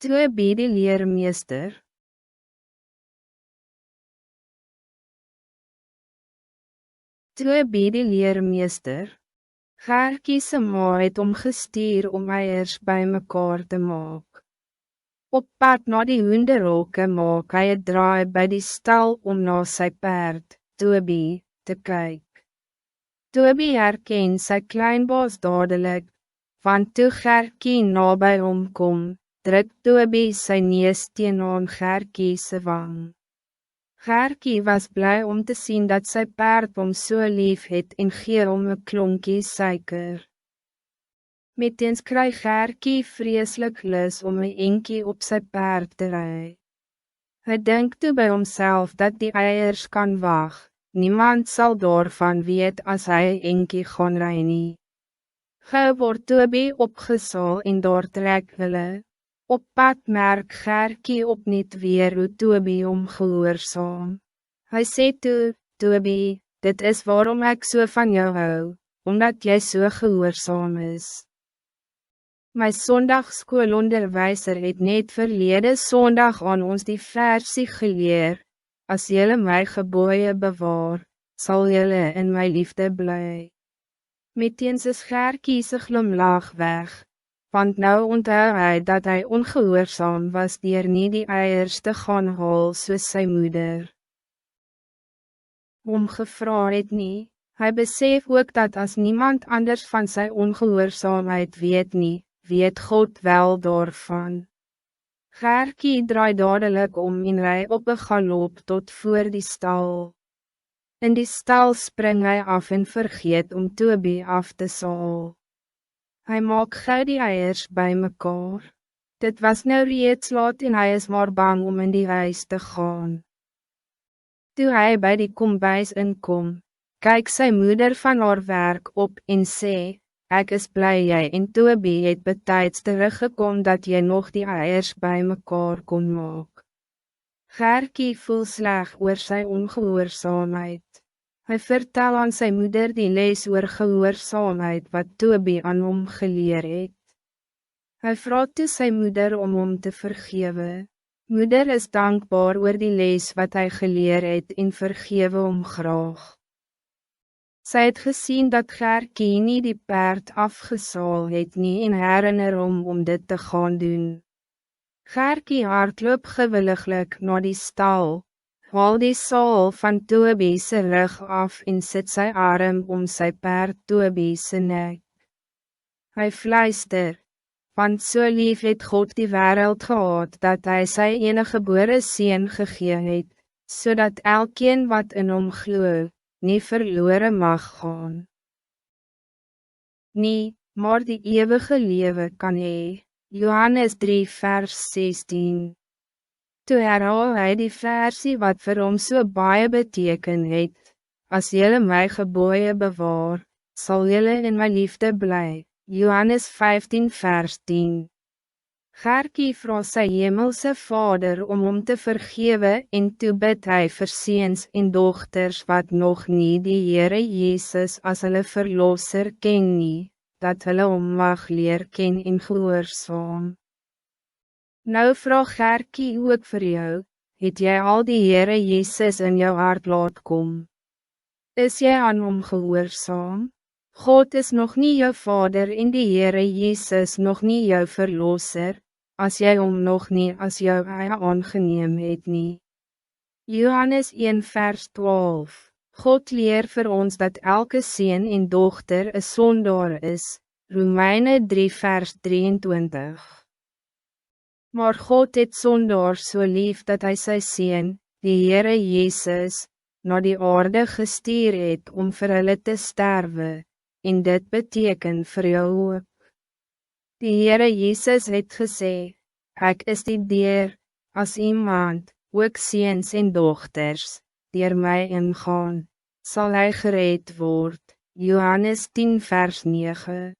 Toby die leermeester. Toby die leermeester. Gertjie se ma het hom gestuur om eiers bij mekaar te maak. Op pad na die hoenderhokke maak hy het draai by die stal om na sy perd, Toby, te kyk. Toby herken sy kleinbaas dadelik, want toe Gertjie naby hom kom, druk Toby sy neus teenoor Gertjie se wang. Gertjie was blij om te zien dat sy perd hom so lief het en gee hom 'n klonkie suiker. Meteens kry Gertjie vreeslik lus om 'n enkie op sy perd te ry. Hy dink toe by homself dat die eiers kan wag, niemand zal daarvan weet as hy 'n enkie gaan ry nie. Gou word Toby opgesaal en daar trek hulle. Op pad merk Gertjie opnuut weer hoe Toby hom gehoorsaam. Hy sê toe, Toby, dit is waarom ik so van jou hou, omdat jy so gehoorsaam is. My sondagskoolonderwyser het net verlede Sondag aan ons die versie geleer, as jylle my gebooie bewaar, sal jylle in my liefde bly. Meteens is Gertjie se glimlach weg, want nou onthou hy dat hij ongehoorzaam was deur nie die eiers te gaan haal soos sy moeder hom gevra het nie. Hy besef ook dat als niemand anders van sy ongehoorzaamheid weet nie, weet God wel daarvan. Gertjie draai dadelijk om en ry op 'n galop tot voor die stal. In die stal spring hy af en vergeet om Toby af te saal. Hij maak gou die eiers bij mekaar. Dit was nou reeds laat en hij is maar bang om in die huis te gaan. Toe hij bij die kombuis inkom, kyk sy moeder van haar werk op en sê, ek is blij jy en Toby het betyds teruggekom dat jy nog die eiers bij mekaar kon maak. Gertjie voel sleg oor sy ongehoorzaamheid. Hij vertel aan zijn moeder die les oor gehoorzaamheid wat Toby aan hom geleer het. Hy vra toe sy moeder om hom te vergewe. Moeder is dankbaar oor die les wat hij geleer het en vergewe hom graag. Sy het gesien dat Gertjie nie die perd afgesaal het nie en herinner hom om dit te gaan doen. Gertjie hardloop gewilliglik na die stal, haal die saal van Toby se rug af en sit sy arm om sy perd Toby se nek. Hy fluister, want so lief het God die wêreld gehad dat hy sy eniggebore seun gegee het, zodat elkeen wat in hom glo, nie verlore mag gaan. Nie, maar die ewige lewe kan hê. Johannes 3 vers 16. Toe herhaal hy die versie wat vir hom so baie beteken het, as jylle my gebooie bewaar, sal jylle in my liefde bly. Johannes 15 vers 10. Gertjie vra sy hemelse Vader om hom te vergewe en toe bid hy vir seuns en dogters wat nog nie die Here Jezus as hulle verlosser ken nie, dat hulle hom mag leer ken en gehoorsaam. Nou vraag Gertjie ook vir jou, het jy al die Here Jezus in jou hart laat kom? Is jy aan hom gehoorsaam? God is nog niet jou Vader en die Here Jezus nog niet jou verlosser, als jij hom nog niet als jou eie aangeneem het nie. Johannes 1 vers 12. God leer vir ons dat elke seun en dochter een sondaar is, Romeine 3 vers 23. Maar God het sondaar so lief dat hij sy seun, die Here Jezus, na die aarde gestuur het om vir hulle te sterwe, en dit beteken vir jou ook. Die Here Jezus het gesê, ek is die deur, as iemand, ook seuns en dogters, deur my ingaan, sal hy gered word. Johannes 10 vers 9.